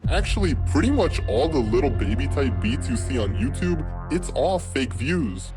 Actually, pretty much all the Lil Baby type beats you see on YouTube, it's all fake views.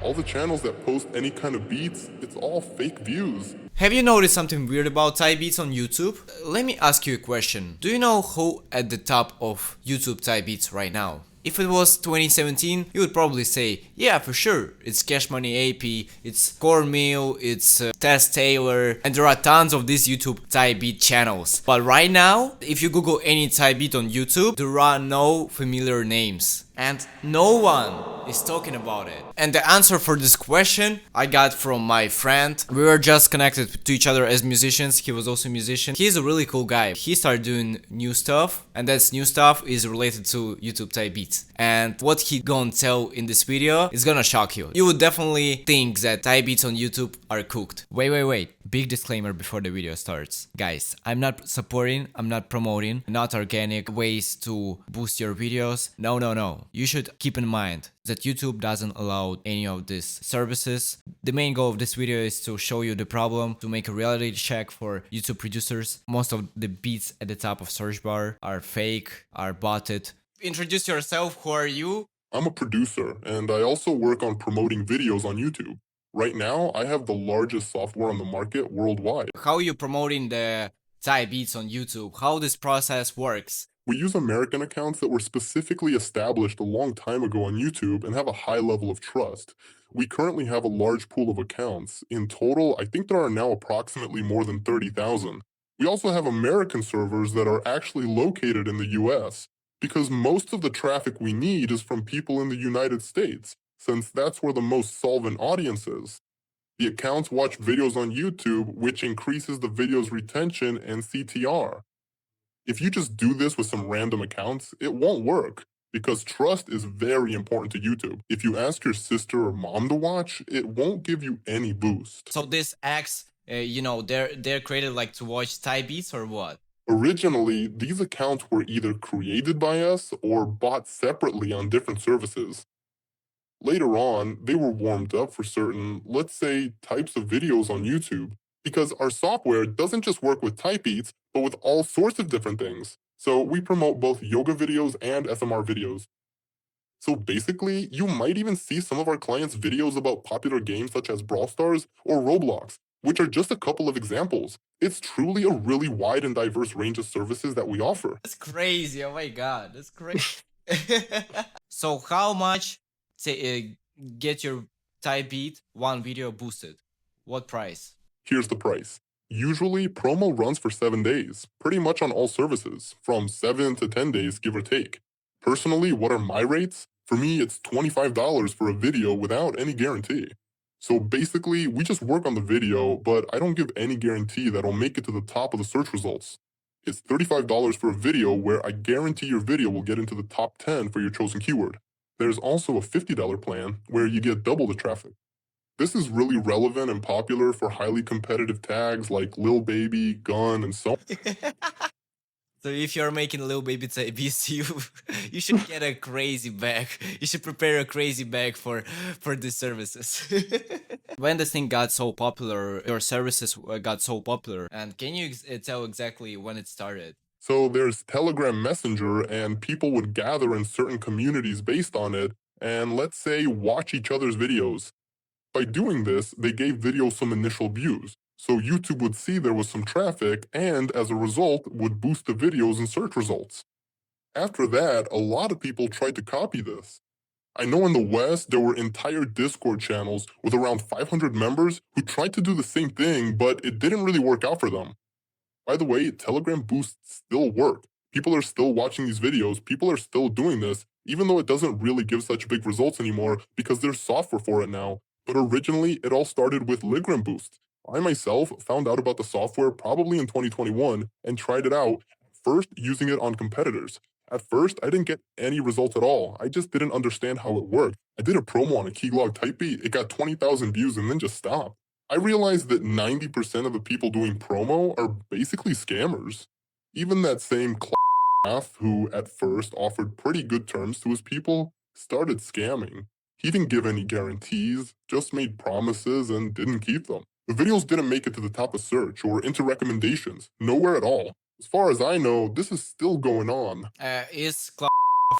All the channels that post any kind of beats, it's all fake views. Have you noticed something weird about Thai beats on YouTube? Let me ask you a question. Do you know who at the top of YouTube Thai beats right now? If it was 2017, you would probably say, yeah, for sure, it's Cash Money AP, it's Cornmeal, it's Tess Taylor, and there are tons of these YouTube Thai beat channels. But right now, if you Google any Thai beat on YouTube, there are no familiar names. And no one is talking about it. And the answer for this question I got from my friend. We were just connected to each other as musicians. He was also a musician. He's a really cool guy. He started doing new stuff, and that new stuff is related to YouTube Thai beats. And what he gonna tell in this video is gonna shock you. You would definitely think that Thai beats on YouTube are cooked. Wait. Big disclaimer before the video starts. Guys, I'm not supporting, I'm not promoting, not organic ways to boost your videos. No. You should keep in mind that YouTube doesn't allow any of these services. The main goal of this video is to show you the problem, to make a reality check for YouTube producers. Most of the beats at the top of search bar are fake, are botted. Introduce yourself, who are you? I'm a producer, and I also work on promoting videos on YouTube. Right now, I have the largest software on the market worldwide. How are you promoting the Thai beats on YouTube? How this process works? We use American accounts that were specifically established a long time ago on YouTube and have a high level of trust. We currently have a large pool of accounts. In total, I think there are now approximately more than 30,000. We also have American servers that are actually located in the US, because most of the traffic we need is from people in the United States, since that's where the most solvent audience is. The accounts watch videos on YouTube, which increases the video's retention and CTR. If you just do this with some random accounts, it won't work, because trust is very important to YouTube. If you ask your sister or mom to watch, it won't give you any boost. So this acts, they're created like to watch Thai beats or what? Originally, these accounts were either created by us or bought separately on different services. Later on, they were warmed up for certain, let's say, types of videos on YouTube, because our software doesn't just work with type beats, but with all sorts of different things. So we promote both yoga videos and SMR videos. So basically, you might even see some of our clients' videos about popular games such as Brawl Stars or Roblox, which are just a couple of examples. It's truly a really wide and diverse range of services that we offer. That's crazy. Oh my god, that's crazy. So how much get your Thai beat one video boosted? What price? Here's the price. Usually, promo runs for 7 days, pretty much on all services, from 7 to 10 days, give or take. Personally, what are my rates? For me, it's $25 for a video without any guarantee. So basically, we just work on the video, but I don't give any guarantee that I'll make it to the top of the search results. It's $35 for a video where I guarantee your video will get into the top 10 for your chosen keyword. There's also a $50 plan where you get double the traffic. This is really relevant and popular for highly competitive tags like Lil Baby, Gun, and so on. So if you're making Lil Baby Thai beats, you should get a crazy bag. You should prepare a crazy bag for these services. When this thing got so popular, your services got so popular, and can you tell exactly when it started? So there's Telegram Messenger, and people would gather in certain communities based on it, and let's say watch each other's videos. By doing this, they gave videos some initial views, so YouTube would see there was some traffic and, as a result, would boost the videos in search results. After that, a lot of people tried to copy this. I know in the West, there were entire Discord channels with around 500 members who tried to do the same thing, but it didn't really work out for them. By the way, Telegram boosts still work. People are still watching these videos, people are still doing this, even though it doesn't really give such big results anymore because there's software for it now. But originally, it all started with Ligram Boost. I myself found out about the software probably in 2021 and tried it out, first using it on competitors. At first, I didn't get any results at all. I just didn't understand how it worked. I did a promo on a keylog type beat, it got 20,000 views and then just stopped. I realized that 90% of the people doing promo are basically scammers. Even that same who at first offered pretty good terms to his people started scamming. He didn't give any guarantees, just made promises and didn't keep them. The videos didn't make it to the top of search or into recommendations, nowhere at all. As far as I know, this is still going on. Is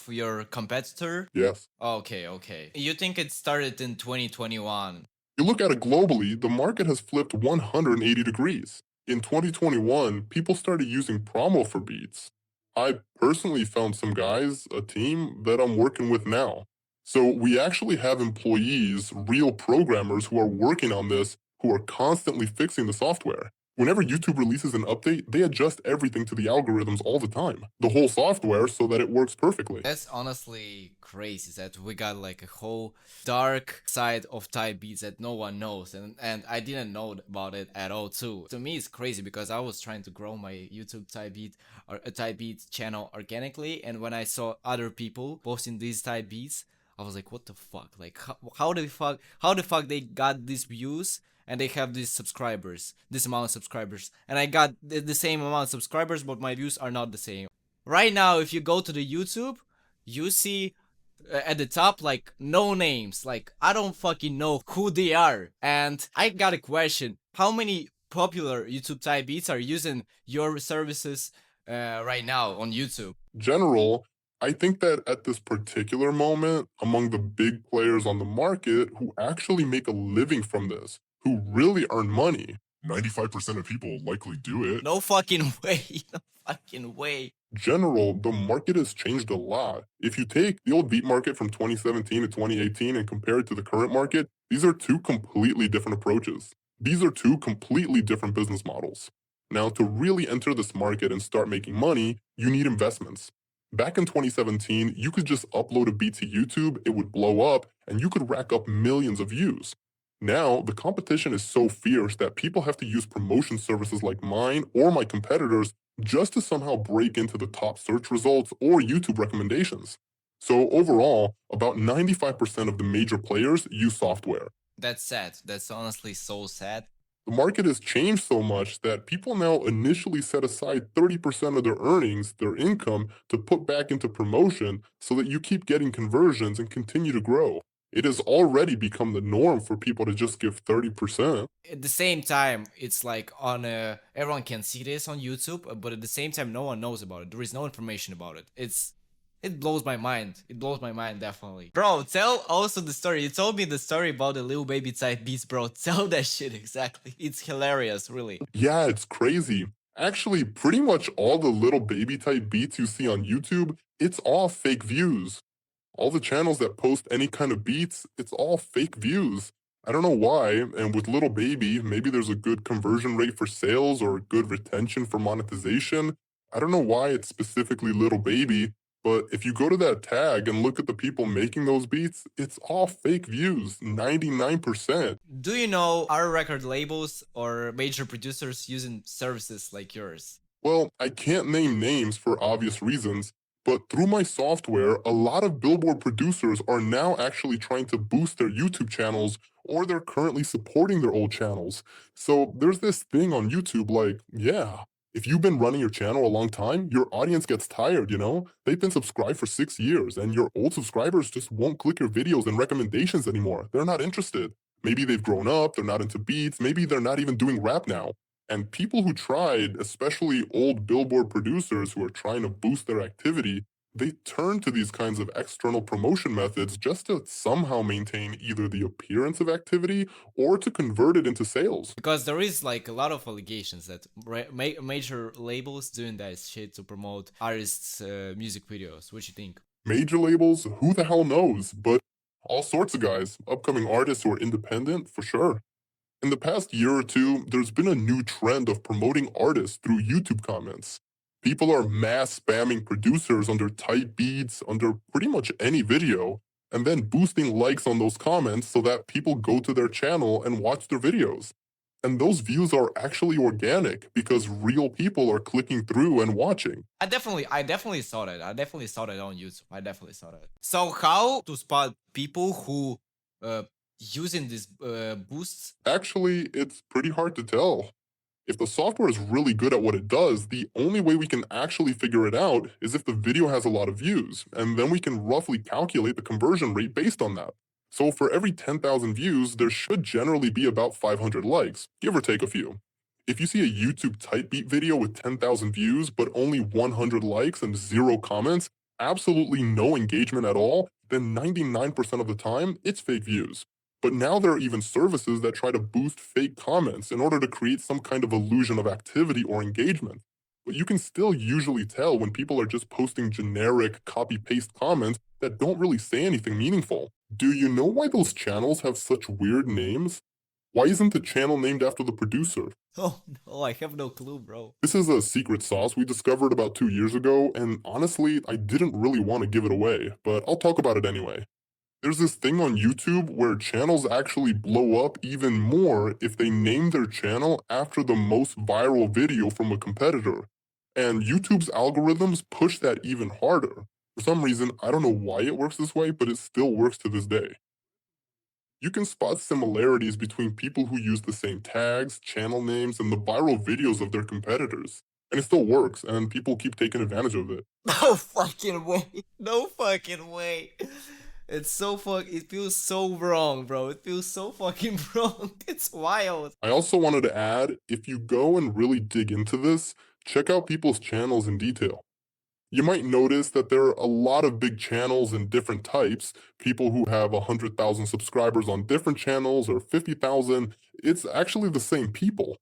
your competitor? Yes. Okay, okay. You think it started in 2021? You look at it globally, the market has flipped 180 degrees. In 2021, people started using promo for beats. I personally found some guys, a team that I'm working with now. So we actually have employees, real programmers who are working on this, who are constantly fixing the software. Whenever YouTube releases an update, they adjust everything to the algorithms all the time, the whole software, so that it works perfectly. That's honestly crazy that we got like a whole dark side of type beats that no one knows, and I didn't know about it at all too. To me, it's crazy because I was trying to grow my YouTube type beat or a type beat channel organically, and when I saw other people posting these type beats, I was like, what the fuck? Like, how the fuck they got these views and they have these subscribers, this amount of subscribers, and I got the same amount of subscribers, but my views are not the same. Right now, if you go to the YouTube, you see at the top like no names. Like I don't fucking know who they are. And I got a question: how many popular YouTube type beats are using your services right now on YouTube? General, I think that at this particular moment, among the big players on the market who actually make a living from this, who really earn money, 95% of people likely do it. No fucking way. No fucking way. General, the market has changed a lot. If you take the old beat market from 2017 to 2018 and compare it to the current market, these are two completely different approaches. These are two completely different business models. Now, to really enter this market and start making money, you need investments. Back in 2017, you could just upload a beat to YouTube, it would blow up, and you could rack up millions of views. Now, the competition is so fierce that people have to use promotion services like mine or my competitors just to somehow break into the top search results or YouTube recommendations. So, overall, about 95% of the major players use software. That's sad. That's honestly so sad. The market has changed so much that people now initially set aside 30% of their earnings, their income, to put back into promotion so that you keep getting conversions and continue to grow. It has already become the norm for people to just give 30%. At the same time, it's like on everyone can see this on YouTube, but at the same time, no one knows about it. There is no information about it. It blows my mind. It blows my mind, definitely. Bro, tell also the story. You told me the story about the Lil Baby type beats, bro. Tell that shit exactly. It's hilarious, really. Yeah, it's crazy. Actually, pretty much all the little baby type beats you see on YouTube, it's all fake views. All the channels that post any kind of beats, it's all fake views. I don't know why, and with Little Baby, maybe there's a good conversion rate for sales or good retention for monetization. I don't know why it's specifically Little Baby, but if you go to that tag and look at the people making those beats, it's all fake views, 99%. Do you know our record labels or major producers using services like yours? Well, I can't name names for obvious reasons, but through my software, a lot of Billboard producers are now actually trying to boost their YouTube channels or they're currently supporting their old channels. So there's this thing on YouTube like, yeah, if you've been running your channel a long time, your audience gets tired, you know? They've been subscribed for 6 years and your old subscribers just won't click your videos and recommendations anymore. They're not interested. Maybe they've grown up, they're not into beats, maybe they're not even doing rap now. And people who tried, especially old Billboard producers who are trying to boost their activity, they turn to these kinds of external promotion methods just to somehow maintain either the appearance of activity or to convert it into sales. Because there is like a lot of allegations that major labels doing that shit to promote artists' music videos. What you think? Major labels, who the hell knows? But all sorts of guys, upcoming artists who are independent, for sure. In the past year or two, there's been a new trend of promoting artists through YouTube comments. People are mass spamming producers under tight beats, under pretty much any video, and then boosting likes on those comments so that people go to their channel and watch their videos. And those views are actually organic because real people are clicking through and watching. I definitely saw that. I definitely saw that on YouTube. I definitely saw that. So how to spot people who using these boosts? Actually, it's pretty hard to tell. If the software is really good at what it does, the only way we can actually figure it out is if the video has a lot of views, and then we can roughly calculate the conversion rate based on that. So for every 10,000 views, there should generally be about 500 likes, give or take a few. If you see a YouTube type beat video with 10,000 views, but only 100 likes and 0 comments, absolutely no engagement at all, then 99% of the time, it's fake views. But now there are even services that try to boost fake comments in order to create some kind of illusion of activity or engagement. But you can still usually tell when people are just posting generic copy-paste comments that don't really say anything meaningful. Do you know why those channels have such weird names? Why isn't the channel named after the producer? Oh no, I have no clue, bro. This is a secret sauce we discovered about 2 years ago, and honestly, I didn't really want to give it away, but I'll talk about it anyway. There's this thing on YouTube where channels actually blow up even more if they name their channel after the most viral video from a competitor. And YouTube's algorithms push that even harder. For some reason, I don't know why it works this way, but it still works to this day. You can spot similarities between people who use the same tags, channel names, and the viral videos of their competitors. And it still works, and people keep taking advantage of it. No fucking way. No fucking way. It's so it feels so wrong, bro. It feels so fucking wrong. It's wild. I also wanted to add, if you go and really dig into this, check out people's channels in detail. You might notice that there are a lot of big channels in different types, people who have 100,000 subscribers on different channels or 50,000. It's actually the same people.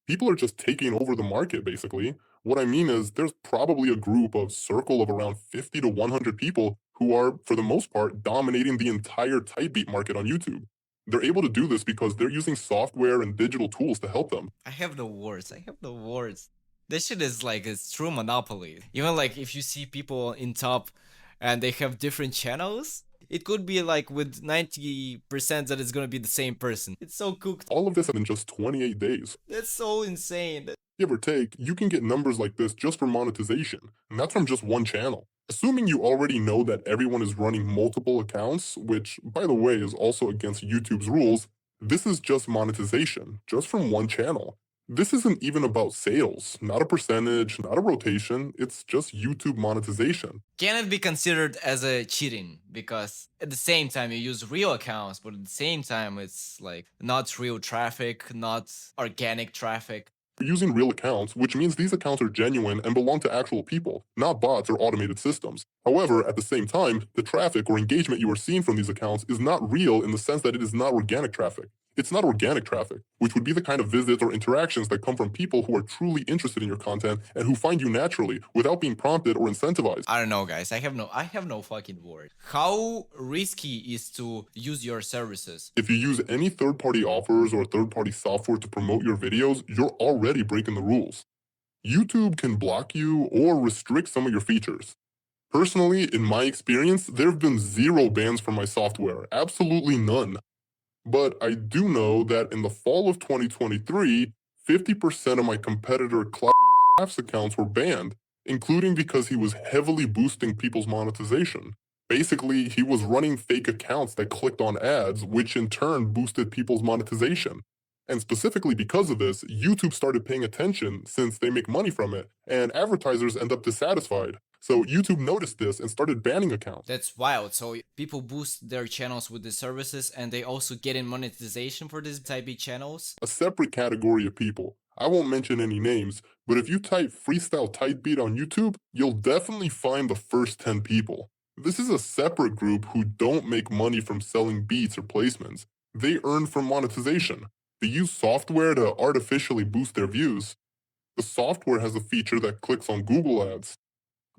People are just taking over the market, basically. What I mean is, there's probably a group of circle of around 50 to 100 people who are, for the most part, dominating the entire type beat market on YouTube. They're able to do this because they're using software and digital tools to help them. I have no words. I have no words. This shit is like it's true monopoly. Even like if you see people in top and they have different channels, it could be like with 90% that it's gonna be the same person. It's so cooked. All of this in just 28 days. That's so insane. Give or take, you can get numbers like this just for monetization, and that's from just one channel. Assuming you already know that everyone is running multiple accounts, which, by the way, is also against YouTube's rules, this is just monetization, just from one channel. This isn't even about sales, not a percentage, not a rotation, it's just YouTube monetization. Can it be considered as a cheating? Because at the same time you use real accounts, but at the same time it's like not real traffic, not organic traffic. We're using real accounts, which means these accounts are genuine and belong to actual people, not bots or automated systems. However, at the same time, the traffic or engagement you are seeing from these accounts is not real in the sense that it is not organic traffic. It's not organic traffic, which would be the kind of visits or interactions that come from people who are truly interested in your content and who find you naturally without being prompted or incentivized. I don't know, guys. I have no fucking word. How risky is to use your services? If you use any third-party offers or third-party software to promote your videos, you're already breaking the rules. YouTube can block you or restrict some of your features. Personally, in my experience, there have been 0 bans for my software, absolutely none. But I do know that in the fall of 2023, 50% of my competitor Craft's accounts were banned, including because he was heavily boosting people's monetization. Basically, he was running fake accounts that clicked on ads, which in turn boosted people's monetization. And specifically because of this, YouTube started paying attention since they make money from it, and advertisers end up dissatisfied. So YouTube noticed this and started banning accounts. That's wild. So people boost their channels with the services and they also get in monetization for these type B channels. A separate category of people. I won't mention any names, but if you type freestyle type beat on YouTube, you'll definitely find the first 10 people. This is a separate group who don't make money from selling beats or placements. They earn from monetization. They use software to artificially boost their views. The software has a feature that clicks on Google ads.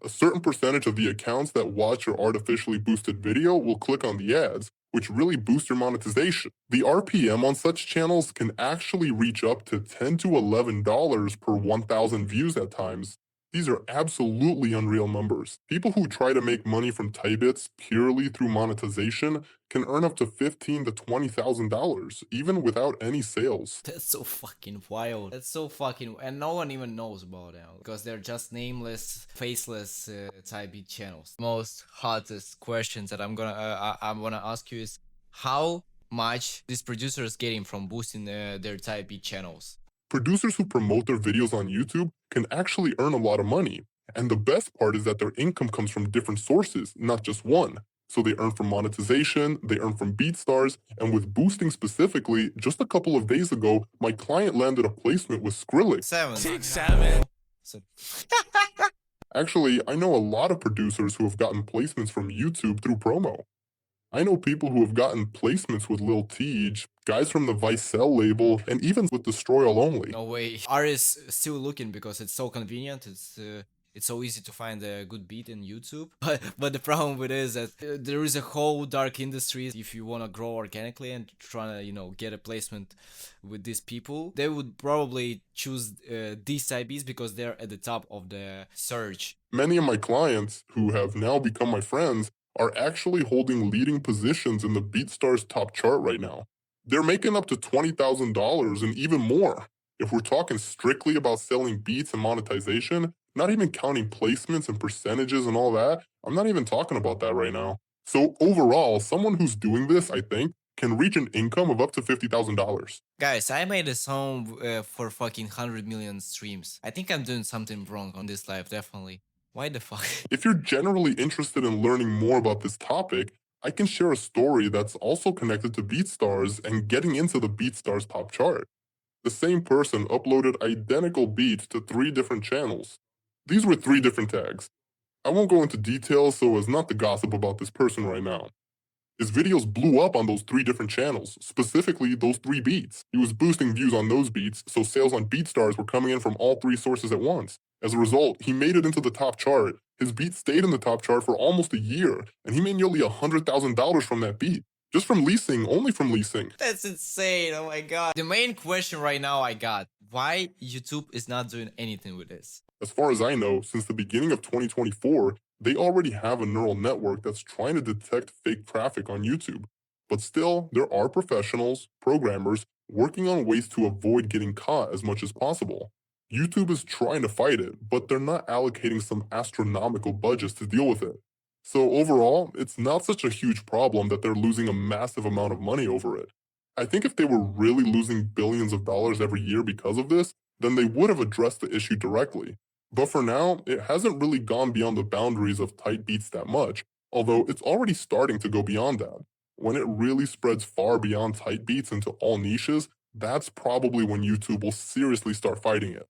A certain percentage of the accounts that watch your artificially boosted video will click on the ads, which really boosts your monetization. The RPM on such channels can actually reach up to $10 to $11 per 1,000 views at times. These are absolutely unreal numbers. People who try to make money from type bits purely through monetization can earn up to $15,000 to $20,000, even without any sales. That's so fucking wild. That's so fucking, and no one even knows about them because they're just nameless, faceless type beat channels. Most hottest questions that I'm gonna ask you is how much these producers getting from boosting their type beat channels. Producers who promote their videos on YouTube can actually earn a lot of money. And the best part is that their income comes from different sources, not just one. So they earn from monetization, they earn from BeatStars, and with boosting specifically, just a couple of days ago, my client landed a placement with Skrillex. Seven. Six, seven. So- Actually, I know a lot of producers who have gotten placements from YouTube through promo. I know people who have gotten placements with Lil Tej, guys from the Vicel label, and even with Destroy All Only. No way. Artists still looking because it's so convenient. It's so easy to find a good beat in YouTube. But the problem with it is that there is a whole dark industry. If you wanna grow organically and trying to get a placement with these people, they would probably choose these type beats because they're at the top of the search. Many of my clients, who have now become my friends, are actually holding leading positions in the BeatStars top chart right now. They're making up to $20,000 and even more. If we're talking strictly about selling beats and monetization, not even counting placements and percentages and all that, I'm not even talking about that right now. So overall, someone who's doing this, I think, can reach an income of up to $50,000. Guys, I made a song for fucking 100 million streams. I think I'm doing something wrong on this live, definitely. Why the fuck? If you're generally interested in learning more about this topic, I can share a story that's also connected to BeatStars and getting into the BeatStars top chart. The same person uploaded identical beats to 3 different channels. These were 3 different tags. I won't go into details so as not to gossip about this person right now. His videos blew up on those 3 different channels, specifically those 3 beats. He was boosting views on those beats, so sales on BeatStars were coming in from all 3 sources at once. As a result, he made it into the top chart. His beat stayed in the top chart for almost a year, and he made nearly $100,000 from that beat. Just from leasing, only from leasing. That's insane, oh my god. The main question right now I got, why YouTube is not doing anything with this? As far as I know, since the beginning of 2024, they already have a neural network that's trying to detect fake traffic on YouTube. But still, there are professionals, programmers, working on ways to avoid getting caught as much as possible. YouTube is trying to fight it, but they're not allocating some astronomical budgets to deal with it. So overall, it's not such a huge problem that they're losing a massive amount of money over it. I think if they were really losing billions of dollars every year because of this, then they would have addressed the issue directly. But for now, it hasn't really gone beyond the boundaries of tight beats that much, although it's already starting to go beyond that. When it really spreads far beyond tight beats into all niches, that's probably when YouTube will seriously start fighting it.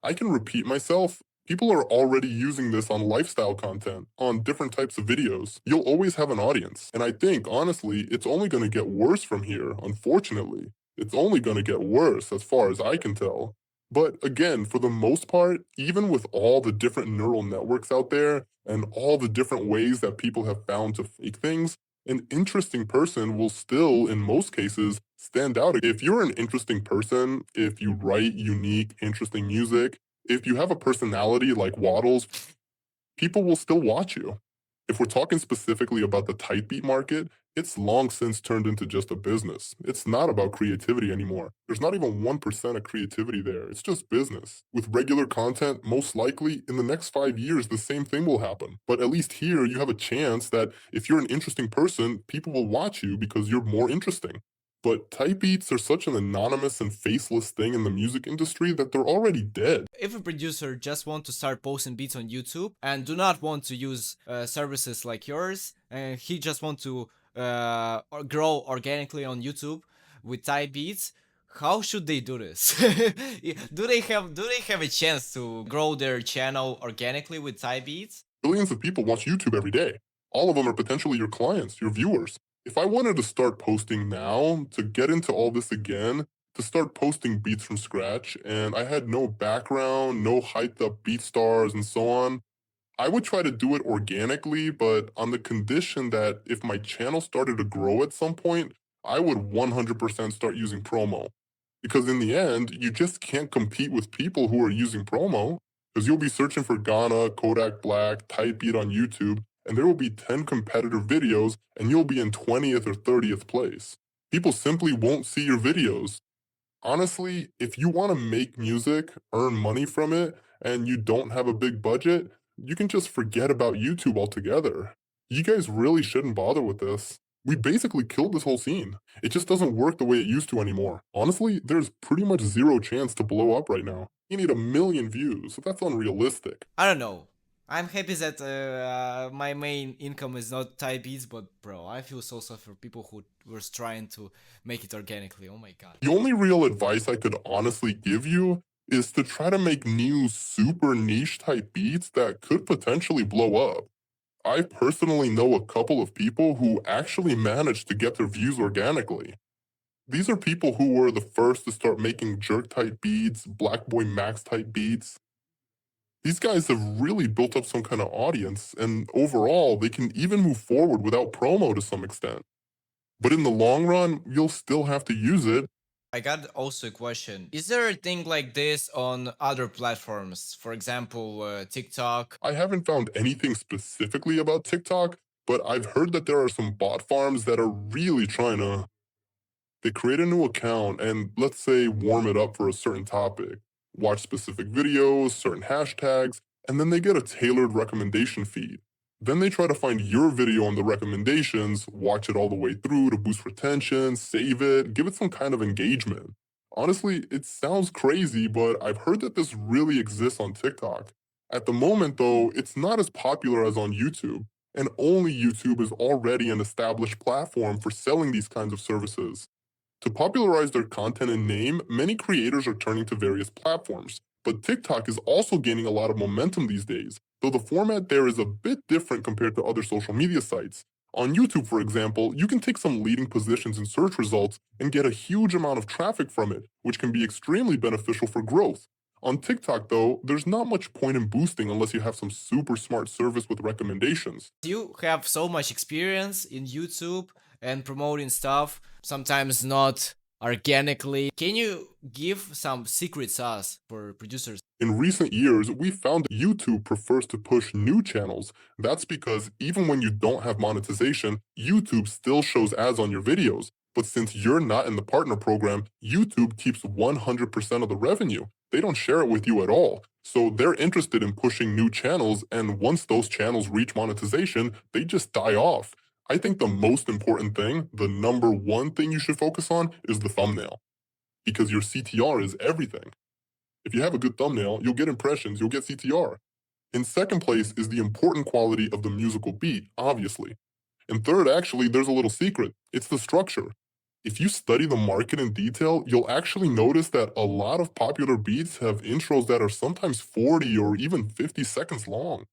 I can repeat myself, people are already using this on lifestyle content, on different types of videos. You'll always have an audience, and I think, honestly, it's only going to get worse from here, unfortunately. It's only going to get worse as far as I can tell. But again, for the most part, even with all the different neural networks out there and all the different ways that people have found to fake things, an interesting person will still, in most cases, stand out. If you're an interesting person, if you write unique, interesting music, if you have a personality like Waddles, people will still watch you. If we're talking specifically about the tight beat market, it's long since turned into just a business. It's not about creativity anymore. There's not even 1% of creativity there. It's just business. With regular content, most likely in the next 5 years, the same thing will happen. But at least here, you have a chance that if you're an interesting person, people will watch you because you're more interesting. But type beats are such an anonymous and faceless thing in the music industry that they're already dead. If a producer just want to start posting beats on YouTube and do not want to use services like yours, and he just want to grow organically on YouTube with type beats, how should they do this? do they have a chance to grow their channel organically with type beats? Billions of people watch YouTube every day. All of them are potentially your clients, your viewers. If I wanted to start posting now, to get into all this again, to start posting beats from scratch, and I had no background, no hyped up beat stars and so on, I would try to do it organically, but on the condition that if my channel started to grow at some point, I would 100% start using promo. Because in the end, you just can't compete with people who are using promo, because you'll be searching for Ghana, Kodak Black, Type Beat on YouTube, and there will be 10 competitive videos, and you'll be in 20th or 30th place. People simply won't see your videos. Honestly, if you want to make music, earn money from it, and you don't have a big budget, you can just forget about YouTube altogether. You guys really shouldn't bother with this. We basically killed this whole scene. It just doesn't work the way it used to anymore. Honestly, there's pretty much zero chance to blow up right now. You need 1 million views, so that's unrealistic. I don't know. I'm happy that my main income is not Thai beats, but bro, I feel so sorry for people who was trying to make it organically. Oh my god. The only real advice I could honestly give you is to try to make new super niche type beats that could potentially blow up. I personally know a couple of people who actually managed to get their views organically. These are people who were the first to start making jerk type beats, Black Boy Max type beats. These guys have really built up some kind of audience, and overall, they can even move forward without promo to some extent. But in the long run, you'll still have to use it. I got also a question. Is there a thing like this on other platforms? For example, TikTok? I haven't found anything specifically about TikTok, but I've heard that there are some bot farms that are really trying to they create a new account and, let's say, warm it up for a certain topic, watch specific videos, certain hashtags, and then they get a tailored recommendation feed. Then they try to find your video on the recommendations, watch it all the way through to boost retention, save it, give it some kind of engagement. Honestly, it sounds crazy, but I've heard that this really exists on TikTok. At the moment, though, it's not as popular as on YouTube, and only YouTube is already an established platform for selling these kinds of services. To popularize their content and name, many creators are turning to various platforms, but TikTok is also gaining a lot of momentum these days, though the format there is a bit different compared to other social media sites. On YouTube, for example, you can take some leading positions in search results and get a huge amount of traffic from it, which can be extremely beneficial for growth. On TikTok, though, there's not much point in boosting unless you have some super smart service with recommendations. You have so much experience in YouTube and promoting stuff, sometimes not organically. Can you give some secret sauce for producers? In recent years, we found that YouTube prefers to push new channels. That's because even when you don't have monetization, YouTube still shows ads on your videos. But since you're not in the partner program, YouTube keeps 100% of the revenue. They don't share it with you at all. So they're interested in pushing new channels, and once those channels reach monetization, they just die off. I think the most important thing, the number one thing you should focus on, is the thumbnail. Because your CTR is everything. If you have a good thumbnail, you'll get impressions, you'll get CTR. In second place is the important quality of the musical beat, obviously. And third, actually, there's a little secret. It's the structure. If you study the market in detail, you'll actually notice that a lot of popular beats have intros that are sometimes 40 or even 50 seconds long.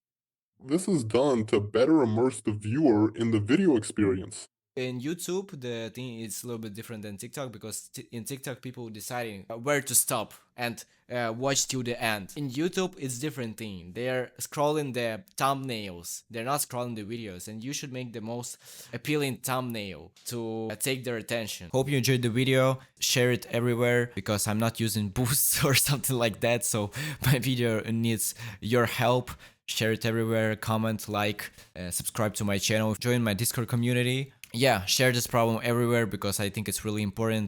This is done to better immerse the viewer in the video experience. In YouTube, the thing is a little bit different than TikTok because in TikTok, people deciding where to stop and watch till the end. In YouTube, it's different thing. They're scrolling the thumbnails. They're not scrolling the videos, and you should make the most appealing thumbnail to take their attention. Hope you enjoyed the video. Share it everywhere because I'm not using boosts or something like that. So my video needs your help. Share it everywhere, comment, like, subscribe to my channel, join my Discord community. Yeah, share this problem everywhere because I think it's really important.